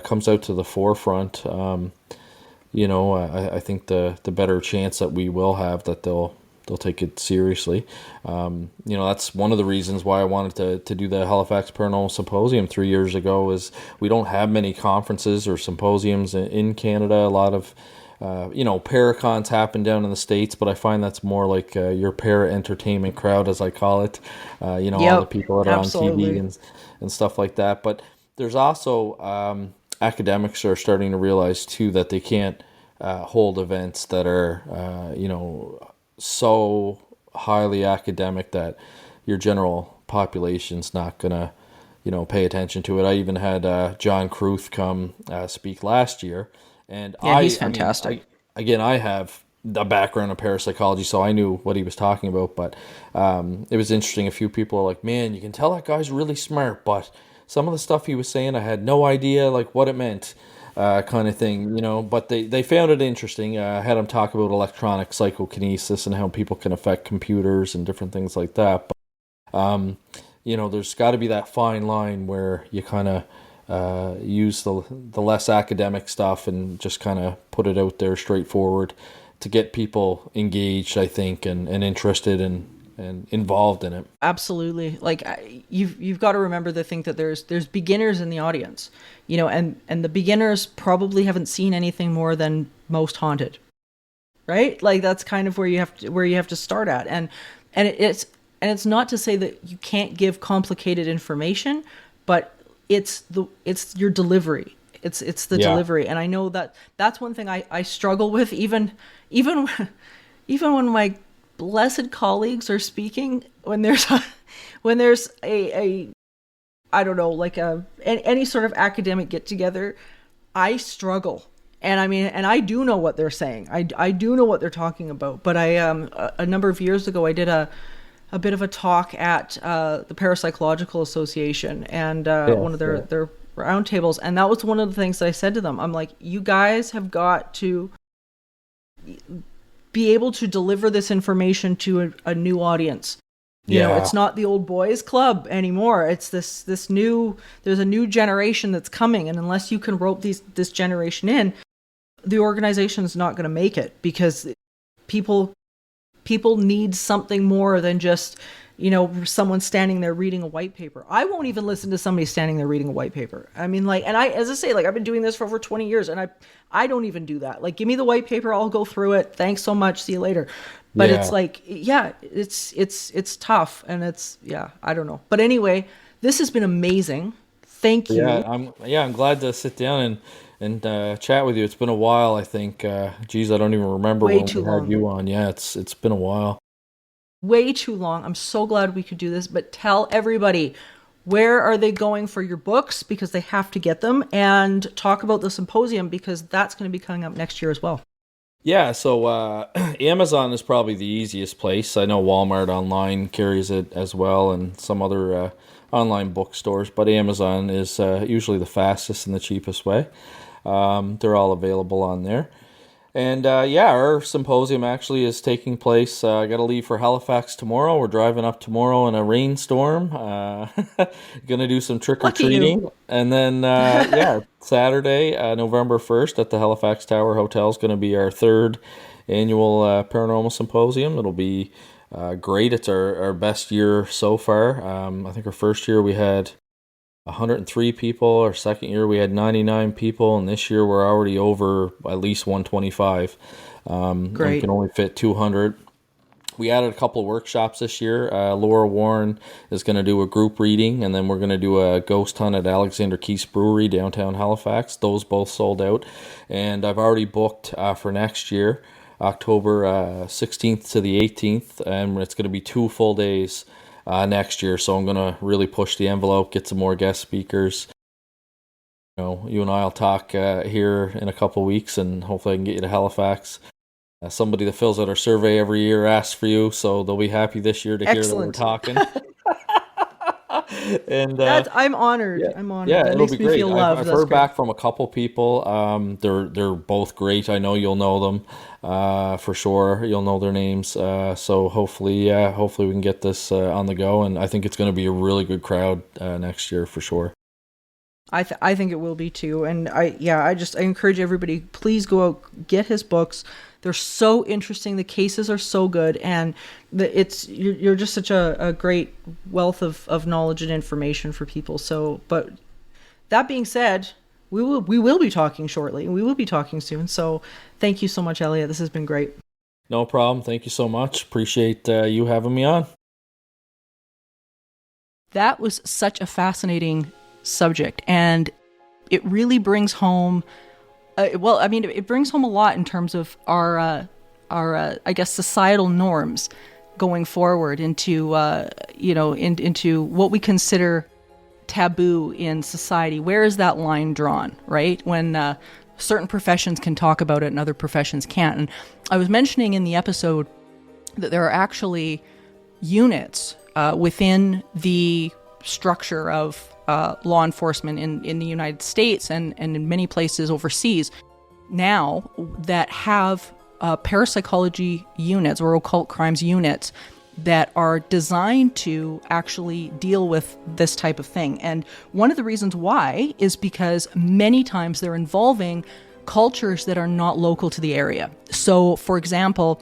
comes out to the forefront, I think the better chance that we will have that they'll take it seriously. That's one of the reasons why I wanted to do the Halifax Paranormal Symposium 3 years ago. Is we don't have many conferences or symposiums in Canada. A lot of paracons happen down in the States, but I find that's more like your para entertainment crowd, as I call it. All the Yep. people that are on TV Absolutely. and stuff like that. But there's also academics are starting to realize too that they can't hold events that are so highly academic that your general population's not gonna, pay attention to it. I even had John Cruth come speak last year, and he's fantastic. I have a background in parapsychology, so I knew what he was talking about. But it was interesting. A few people are like, "Man, you can tell that guy's really smart," but some of the stuff he was saying, I had no idea like what it meant, kind of thing, But they found it interesting. I had him talk about electronic psychokinesis and how people can affect computers and different things like that. But there's got to be that fine line where you kind of use the less academic stuff and just kind of put it out there straightforward to get people engaged, I think, and interested and involved in it. Absolutely. Like you've got to remember to think that there's beginners in the audience, and the beginners probably haven't seen anything more than most haunted, right? Like that's kind of where you have to start at, and it's not to say that you can't give complicated information, but it's your delivery. It's the delivery, and I know that's one thing I struggle with even when my blessed colleagues are speaking, when there's a I don't know, like any sort of academic get together, I struggle. And I mean, and I do know what they're saying. I do know what they're talking about. But a number of years ago, I did a bit of a talk at the Parapsychological Association and one of their roundtables, and that was one of the things that I said to them. I'm like, you guys have got to be able to deliver this information to a new audience. It's not the old boys club anymore. It's there's a new generation that's coming, and unless you can rope this generation in, the organization is not going to make it, because people need something more than just someone standing there reading a white paper. I won't even listen to somebody standing there reading a white paper. I mean, like, and as I say, like, I've been doing this for over 20 years, and I don't even do that. Like, give me the white paper, I'll go through it. Thanks so much. See you later. But it's like, it's tough, and I don't know. But anyway, this has been amazing. Thank you. I'm glad to sit down and chat with you. It's been a while, I think. I don't even remember when we had you on. Yeah, it's been a while. Way too long. I'm so glad we could do this, but tell everybody, where are they going for your books, because they have to get them, and talk about the symposium, because that's going to be coming up next year as well. Yeah, so Amazon is probably the easiest place. I know Walmart online carries it as well, and some other online bookstores, but Amazon is usually the fastest and the cheapest way. They're all available on there. And our symposium actually is taking place. I got to leave for Halifax tomorrow. We're driving up tomorrow in a rainstorm. Gonna do some trick-or-treating. And then, Saturday, November 1st at the Halifax Tower Hotel is going to be our third annual Paranormal Symposium. It'll be great. It's our best year so far. I think our first year we had 103 people. Our second year we had 99 people, and this year we're already over at least 125. Great. We can only fit 200. We added a couple of workshops this year. Laura Warren is going to do a group reading, and then we're going to do a ghost hunt at Alexander Keith's Brewery, downtown Halifax. Those both sold out, and I've already booked for next year, October 16th to the 18th, and it's going to be 2 full days next year, so I'm going to really push the envelope, get some more guest speakers. You and I will talk here in a couple weeks, and hopefully I can get you to Halifax. Somebody that fills out our survey every year asks for you, so they'll be happy this year to hear that we're talking. And I'm honored. I'm honored. Yeah, that it'll makes be me great. feel loved. I've heard back from a couple people. They're both great. I know you'll know them for sure. You'll know their names. So hopefully we can get this on the go. And I think it's going to be a really good crowd next year for sure. I think it will be too. And I encourage everybody, please go out, get his books. They're so interesting. The cases are so good, and you're just such a great wealth of knowledge and information for people. So, but that being said, we will be talking shortly. We will be talking soon. So, thank you so much, Elliot. This has been great. No problem. Thank you so much. Appreciate you having me on. That was such a fascinating subject, and it really brings home. It brings home a lot in terms of our I guess, societal norms going forward into, into what we consider taboo in society. Where is that line drawn, right? When certain professions can talk about it and other professions can't. And I was mentioning in the episode that there are actually units within the structure of law enforcement in the United States and in many places overseas now that have parapsychology units or occult crimes units that are designed to actually deal with this type of thing. And one of the reasons why is because many times they're involving cultures that are not local to the area. So, for example,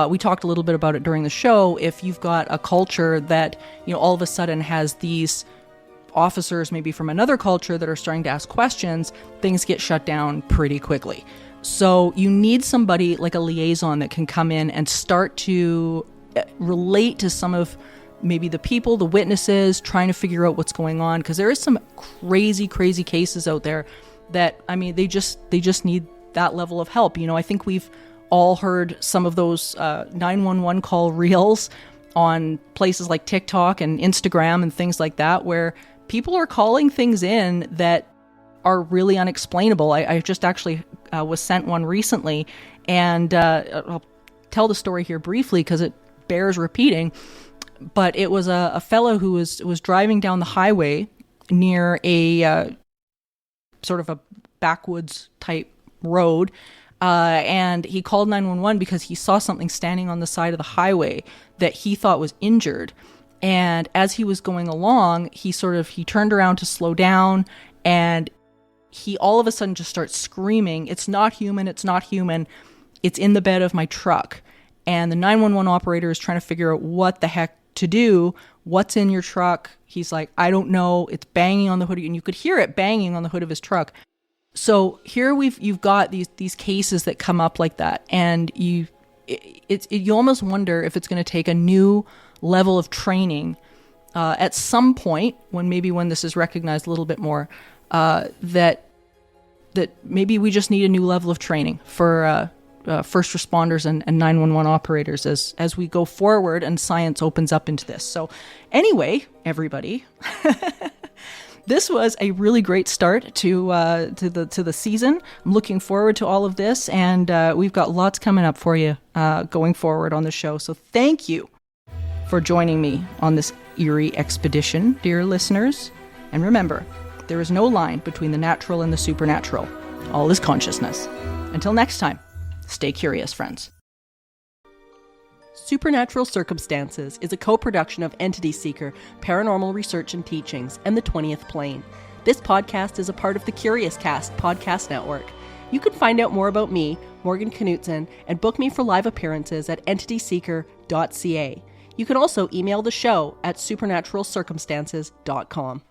we talked a little bit about it during the show. If you've got a culture that, all of a sudden has these officers maybe from another culture that are starting to ask questions, things get shut down pretty quickly. So you need somebody like a liaison that can come in and start to relate to some of maybe the people, the witnesses, trying to figure out what's going on. Because there is some crazy cases out there that, they just need that level of help. I think we've all heard some of those 911 call reels on places like TikTok and Instagram and things like that, where people are calling things in that are really unexplainable. I just actually was sent one recently, and I'll tell the story here briefly because it bears repeating. But it was a fellow who was driving down the highway near a sort of a backwoods type road, and he called 911 because he saw something standing on the side of the highway that he thought was injured. And as he was going along, he turned around to slow down, and he all of a sudden just starts screaming, "It's not human, it's not human, it's in the bed of my truck." And the 911 operator is trying to figure out what the heck to do. What's in your truck? He's like, "I don't know. It's banging on the hood." And you could hear it banging on the hood of his truck. So here you've got these cases that come up like that, and you almost wonder if it's going to take a new level of training at some point when this is recognized a little bit more, that maybe we just need a new level of training for first responders and 911 operators as we go forward and science opens up into this. So anyway, everybody, this was a really great start to the season. I'm looking forward to all of this, and we've got lots coming up for you going forward on the show. So thank you for joining me on this eerie expedition, dear listeners. And remember, there is no line between the natural and the supernatural. All is consciousness. Until next time, stay curious, friends. Supernatural Circumstances is a co-production of Entity Seeker, Paranormal Research and Teachings, and the 20th Plane. This podcast is a part of the Curious Cast podcast network. You can find out more about me, Morgan Knudsen, and book me for live appearances at entityseeker.ca. You can also email the show at supernaturalcircumstances.com.